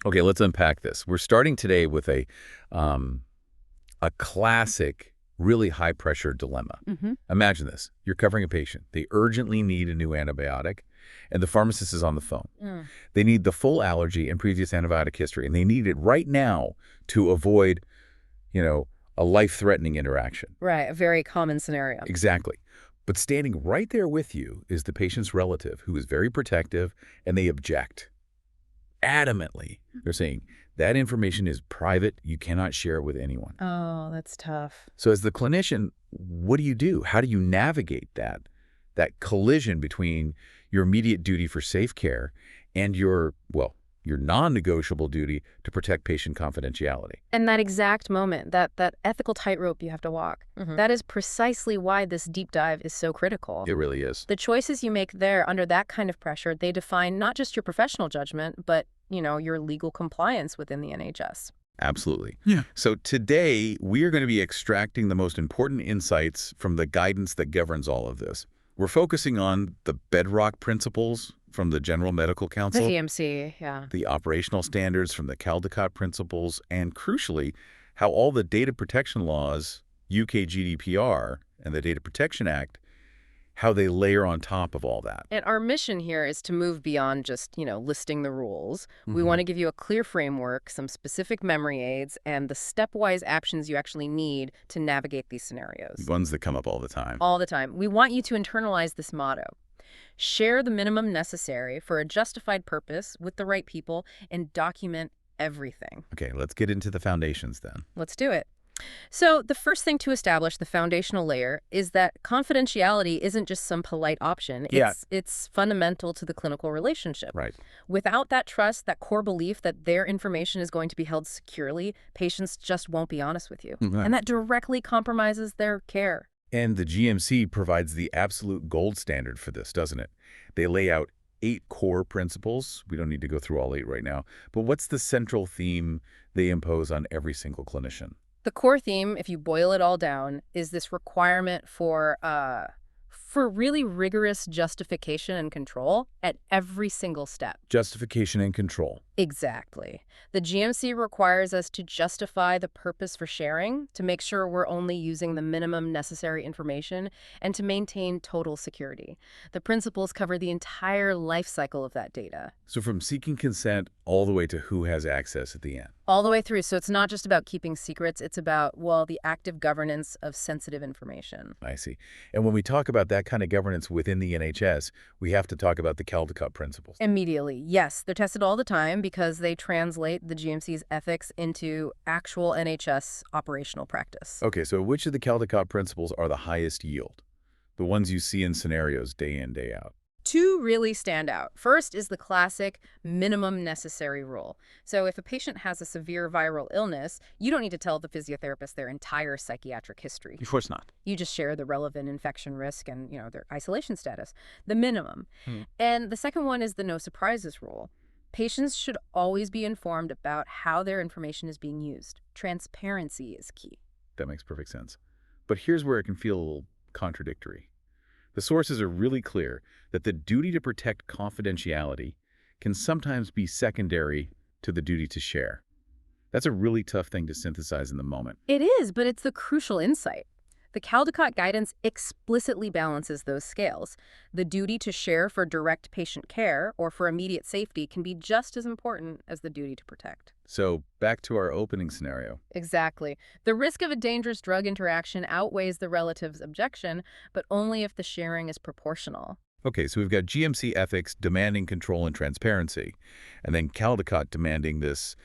Okay, let's unpack this. We're starting today with a classic, really high-pressure dilemma. Hmm. Imagine this. You're covering a patient. They urgently need a new antibiotic, and the pharmacist is on the phone. Mm. They need the full allergy and previous antibiotic history, and they need it right now to avoid, you know, a life-threatening interaction. Right, a very common scenario. Exactly. But standing right there with you is the patient's relative who is very protective, and they object adamantly. They're saying, that information is private. You cannot share it with anyone. Oh, that's tough. So as the clinician, what do you do? How do you navigate that collision between your immediate duty for safe care and your non-negotiable duty to protect patient confidentiality? And that exact moment, that ethical tightrope you have to walk, that is precisely why this deep dive is so critical. It really is. The choices you make there under that kind of pressure, they define not just your professional judgment, but, your legal compliance within the NHS. Absolutely. Yeah. So today, we are going to be extracting the most important insights from the guidance that governs all of this. We're focusing on the bedrock principles from the General Medical The Council, GMC, yeah. the operational standards from the Caldicott Principles, and crucially, how all the data protection laws, UK GDPR, and the Data Protection Act, how they layer on top of all that. And our mission here is to move beyond just, listing the rules. We want to give you a clear framework, some specific memory aids, and the stepwise actions you actually need to navigate these scenarios. Ones that come up all the time. All the time. We want you to internalize this motto. Share the minimum necessary for a justified purpose with the right people and document everything. Okay, let's get into the foundations then. Let's do it. So the first thing to establish the foundational layer is that confidentiality isn't just some polite option. Yeah. It's fundamental to the clinical relationship. Right. Without that trust, that core belief that their information is going to be held securely, patients just won't be honest with you. Right. And that directly compromises their care. And the GMC provides the absolute gold standard for this, doesn't it? They lay out 8 core principles. We don't need to go through all 8 right now. But what's the central theme they impose on every single clinician? The core theme, if you boil it all down, is this requirement for really rigorous justification and control at every single step. Justification and control. Exactly. The GMC requires us to justify the purpose for sharing, to make sure we're only using the minimum necessary information, and to maintain total security. The principles cover the entire life cycle of that data. So from seeking consent all the way to who has access at the end. All the way through. So it's not just about keeping secrets. It's about, the active governance of sensitive information. I see. And when we talk about that kind of governance within the NHS, we have to talk about the Caldicott Principles. Immediately, yes. They're tested all the time because they translate the GMC's ethics into actual NHS operational practice. Okay, so which of the Caldicott Principles are the highest yield? The ones you see in scenarios day in, day out. 2 really stand out. First is the classic minimum necessary rule. So if a patient has a severe viral illness, you don't need to tell the physiotherapist their entire psychiatric history. Of course not. You just share the relevant infection risk and, their isolation status, the minimum. And the second one is the no surprises rule. Patients should always be informed about how their information is being used. Transparency is key. That makes perfect sense. But here's where it can feel a little contradictory. The sources are really clear that the duty to protect confidentiality can sometimes be secondary to the duty to share. That's a really tough thing to synthesize in the moment. It is, but it's the crucial insight. The Caldicott guidance explicitly balances those scales. The duty to share for direct patient care or for immediate safety can be just as important as the duty to protect. So back to our opening scenario. Exactly. The risk of a dangerous drug interaction outweighs the relative's objection, but only if the sharing is proportional. Okay, so we've got GMC ethics demanding control and transparency, and then Caldicott demanding this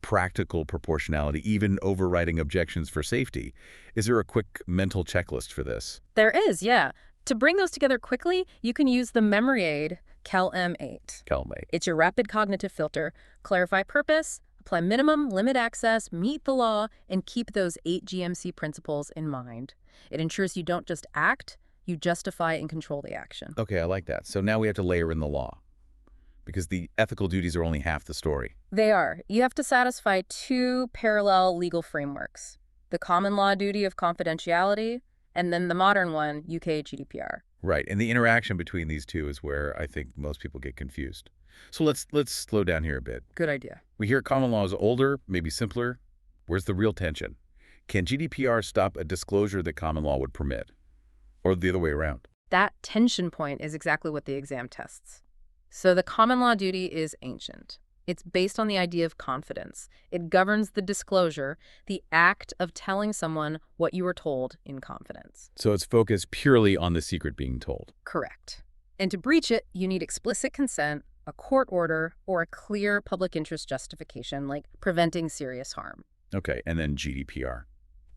practical proportionality, even overriding objections for safety. Is there a quick mental checklist for this? There is, yeah. To bring those together quickly, you can use the memory aid CalM8. CalM8. It's your rapid cognitive filter. Clarify purpose, apply minimum, limit access, meet the law, and keep those 8 GMC principles in mind. It ensures you don't just act, you justify and control the action. Okay, I like that. So now we have to layer in the law, because the ethical duties are only half the story. They are. You have to satisfy 2 parallel legal frameworks. The common law duty of confidentiality, and then the modern one, UK GDPR. Right, and the interaction between these two is where I think most people get confused. So let's slow down here a bit. Good idea. We hear common law is older, maybe simpler. Where's the real tension? Can GDPR stop a disclosure that common law would permit? Or the other way around? That tension point is exactly what the exam tests. So the common law duty is ancient. It's based on the idea of confidence. It governs the disclosure, the act of telling someone what you were told in confidence. So it's focused purely on the secret being told. Correct. And to breach it, you need explicit consent, a court order, or a clear public interest justification, like preventing serious harm. Okay, and then GDPR.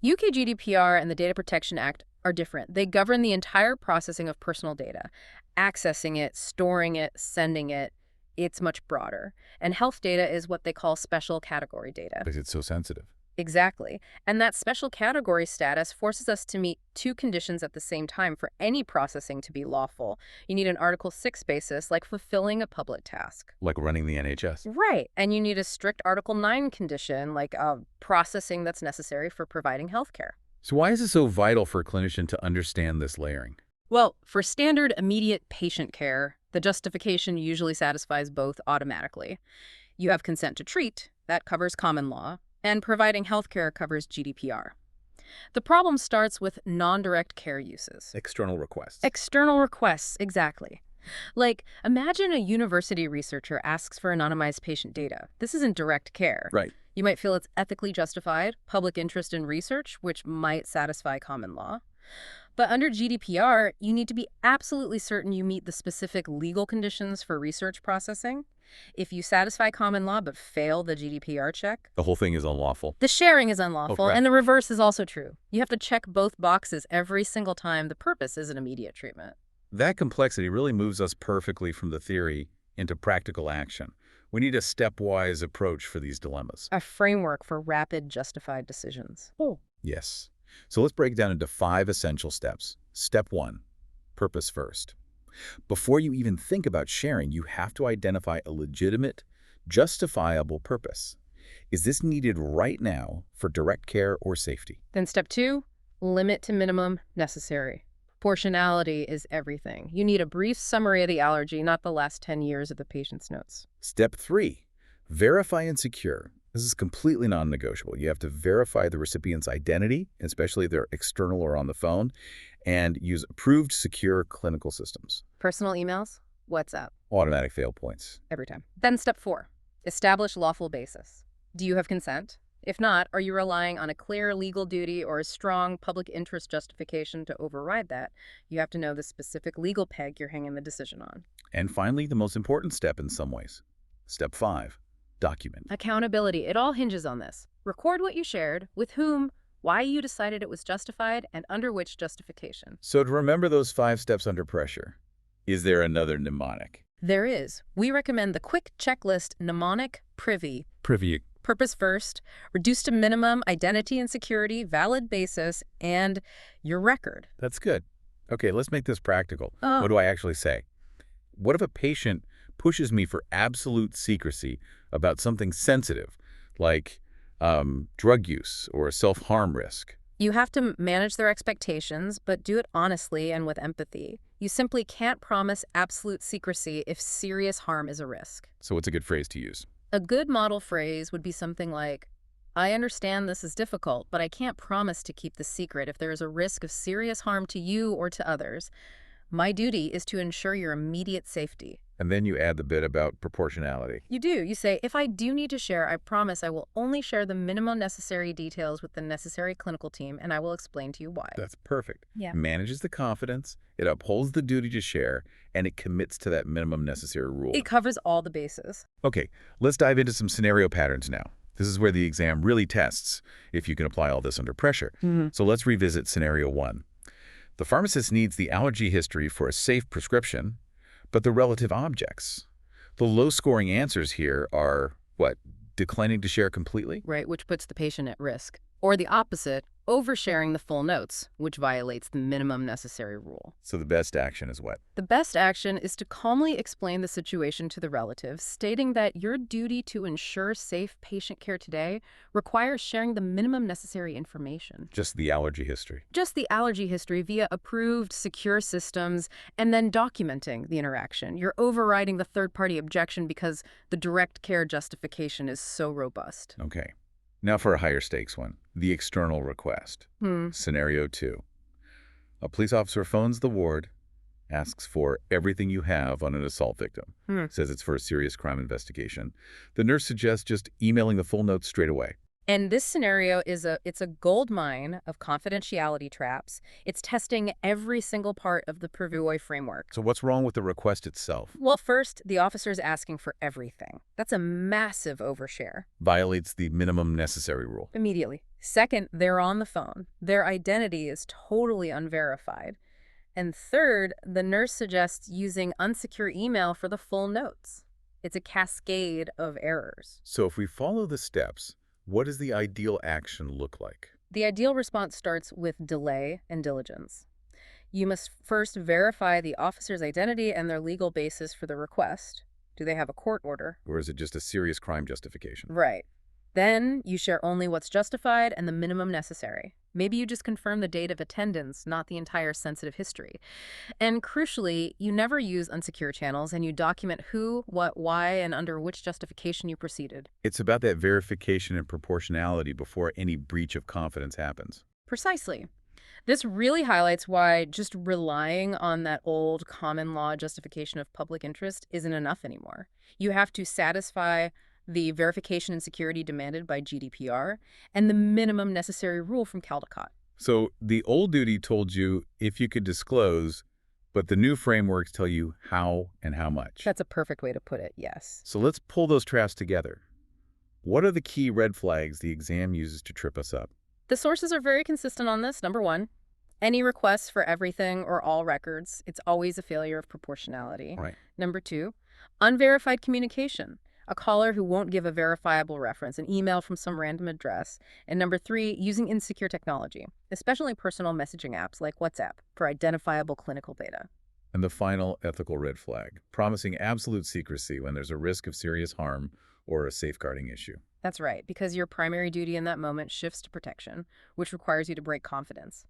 UK GDPR and the Data Protection Act are different. They govern the entire processing of personal data, accessing it, storing it, sending it. It's much broader. And health data is what they call special category data. Because it's so sensitive. Exactly. And that special category status forces us to meet two conditions at the same time for any processing to be lawful. You need an Article 6 basis, like fulfilling a public task. Like running the NHS. Right. And you need a strict Article 9 condition, like processing that's necessary for providing health care. So why is it so vital for a clinician to understand this layering? Well, for standard immediate patient care, the justification usually satisfies both automatically. You have consent to treat, that covers common law, and providing health care covers GDPR. The problem starts with non-direct care uses. External requests. External requests, exactly. Like, imagine a university researcher asks for anonymized patient data. This isn't direct care. Right. You might feel it's ethically justified, public interest in research, which might satisfy common law. But under GDPR, you need to be absolutely certain you meet the specific legal conditions for research processing. If you satisfy common law but fail the GDPR check, The whole thing is unlawful. the sharing is unlawful, right. and the reverse is also true. You have to check both boxes every single time the purpose is an immediate treatment. That complexity really moves us perfectly from the theory into practical action. We need a stepwise approach for these dilemmas. A framework for rapid, justified decisions. Yes. So let's break it down into 5 essential steps. Step 1, purpose first. Before you even think about sharing, you have to identify a legitimate, justifiable purpose. Is this needed right now for direct care or safety? Then step 2, limit to minimum necessary. Proportionality is everything. You need a brief summary of the allergy, not the last 10 years of the patient's notes. Step 3, verify and secure. This is completely non-negotiable. You have to verify the recipient's identity, especially if they're external or on the phone, and use approved, secure clinical systems. Personal emails? WhatsApp. Automatic fail points. Every time. Then step 4, establish lawful basis. Do you have consent? If not, are you relying on a clear legal duty or a strong public interest justification to override that? You have to know the specific legal peg you're hanging the decision on. And finally, the most important step in some ways. Step 5, document. Accountability. It all hinges on this. Record what you shared, with whom, why you decided it was justified, and under which justification. So to remember those 5 steps under pressure, is there another mnemonic? There is. We recommend the quick checklist mnemonic PRIVY. PRIVY. Purpose first, reduce to minimum, identity and security, valid basis, and your record. That's good. Okay, let's make this practical. What do I actually say? What if a patient pushes me for absolute secrecy about something sensitive, like drug use or a self-harm risk? You have to manage their expectations, but do it honestly and with empathy. You simply can't promise absolute secrecy if serious harm is a risk. So what's a good phrase to use? A good model phrase would be something like, I understand this is difficult, but I can't promise to keep the secret if there is a risk of serious harm to you or to others. My duty is to ensure your immediate safety. And then you add the bit about proportionality. You do. You say, if I do need to share, I promise I will only share the minimum necessary details with the necessary clinical team, and I will explain to you why. That's perfect. Yeah. Manages the confidence, it upholds the duty to share, and it commits to that minimum necessary rule. It covers all the bases. Okay, let's dive into some scenario patterns now. This is where the exam really tests if you can apply all this under pressure. So let's revisit scenario 1. The pharmacist needs the allergy history for a safe prescription, but the relative objects. The low-scoring answers here are, what, declining to share completely? Right, which puts the patient at risk. Or the opposite, oversharing the full notes, which violates the minimum necessary rule. So the best action is what? The best action is to calmly explain the situation to the relative, stating that your duty to ensure safe patient care today requires sharing the minimum necessary information. Just the allergy history. Just the allergy history via approved, secure systems, and then documenting the interaction. You're overriding the third-party objection because the direct care justification is so robust. Okay. Now for a higher stakes one, the external request. Scenario 2. A police officer phones the ward, asks for everything you have on an assault victim, says it's for a serious crime investigation. The nurse suggests just emailing the full notes straight away. And this scenario it's a gold mine of confidentiality traps. It's testing every single part of the PRIVY framework. So what's wrong with the request itself? Well, first, the officer's asking for everything. That's a massive overshare. Violates the minimum necessary rule. Immediately. Second, they're on the phone. Their identity is totally unverified. And third, the nurse suggests using unsecure email for the full notes. It's a cascade of errors. So if we follow the steps, what does the ideal action look like? The ideal response starts with delay and diligence. You must first verify the officer's identity and their legal basis for the request. Do they have a court order? Or is it just a serious crime justification? Right. Then you share only what's justified and the minimum necessary. Maybe you just confirm the date of attendance, not the entire sensitive history. And crucially, you never use unsecure channels, and you document who, what, why, and under which justification you proceeded. It's about that verification and proportionality before any breach of confidence happens. Precisely. This really highlights why just relying on that old common law justification of public interest isn't enough anymore. You have to satisfy the verification and security demanded by GDPR, and the minimum necessary rule from Caldicott. So the old duty told you if you could disclose, but the new frameworks tell you how and how much. That's a perfect way to put it, yes. So let's pull those traps together. What are the key red flags the exam uses to trip us up? The sources are very consistent on this. Number one, any requests for everything or all records, it's always a failure of proportionality. Right. Number two, unverified communication. A caller who won't give a verifiable reference, an email from some random address. And number three, using insecure technology, especially personal messaging apps like WhatsApp for identifiable clinical data. And the final ethical red flag, promising absolute secrecy when there's a risk of serious harm or a safeguarding issue. That's right, because your primary duty in that moment shifts to protection, which requires you to break confidence.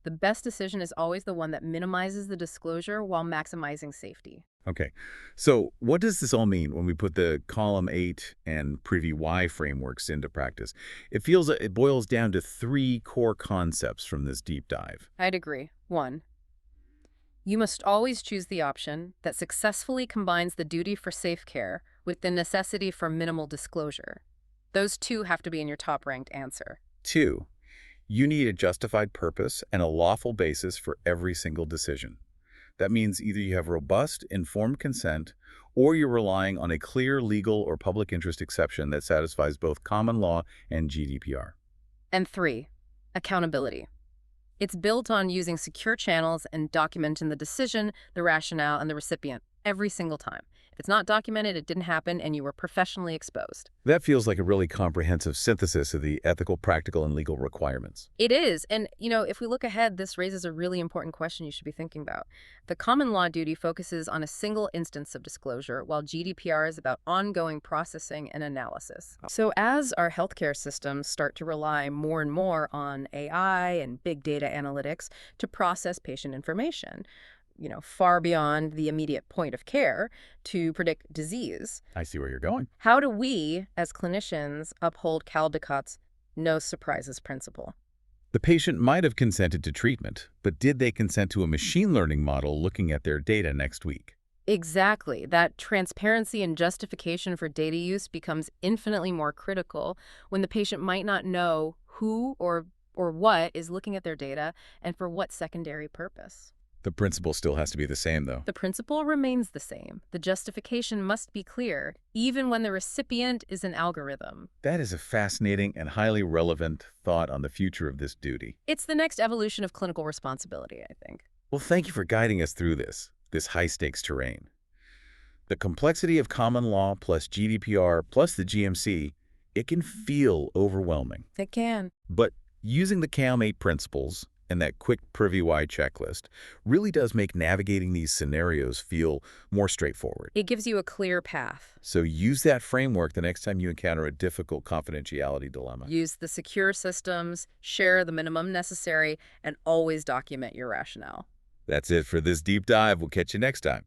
The best decision is always the one that minimizes the disclosure while maximizing safety. Okay, so what does this all mean when we put the CalM8 and PRIVY frameworks into practice? It boils down to three core concepts from this deep dive. I'd agree. One, you must always choose the option that successfully combines the duty for safe care with the necessity for minimal disclosure. Those two have to be in your top-ranked answer. 2, you need a justified purpose and a lawful basis for every single decision. That means either you have robust, informed consent, or you're relying on a clear legal or public interest exception that satisfies both common law and GDPR. And 3, accountability. It's built on using secure channels and documenting the decision, the rationale, and the recipient every single time. If it's not documented, it didn't happen, and you were professionally exposed. That feels like a really comprehensive synthesis of the ethical, practical, and legal requirements. It is. And, if we look ahead, this raises a really important question you should be thinking about. The common law duty focuses on a single instance of disclosure, while GDPR is about ongoing processing and analysis. So as our healthcare systems start to rely more and more on AI and big data analytics to process patient information, far beyond the immediate point of care to predict disease. I see where you're going. How do we, as clinicians, uphold Caldicott's no surprises principle? The patient might have consented to treatment, but did they consent to a machine learning model looking at their data next week? Exactly. That transparency and justification for data use becomes infinitely more critical when the patient might not know who or what is looking at their data and for what secondary purpose. The principle still has to be the same, though. The principle remains the same. The justification must be clear, even when the recipient is an algorithm. That is a fascinating and highly relevant thought on the future of this duty. It's the next evolution of clinical responsibility, I think. Well, thank you for guiding us through this high-stakes terrain. The complexity of common law plus GDPR plus the GMC it can feel overwhelming. It can. But using the CalM8 principles and that quick PRIVY checklist really does make navigating these scenarios feel more straightforward. It gives you a clear path. So use that framework the next time you encounter a difficult confidentiality dilemma. Use the secure systems, share the minimum necessary, and always document your rationale. That's it for this deep dive. We'll catch you next time.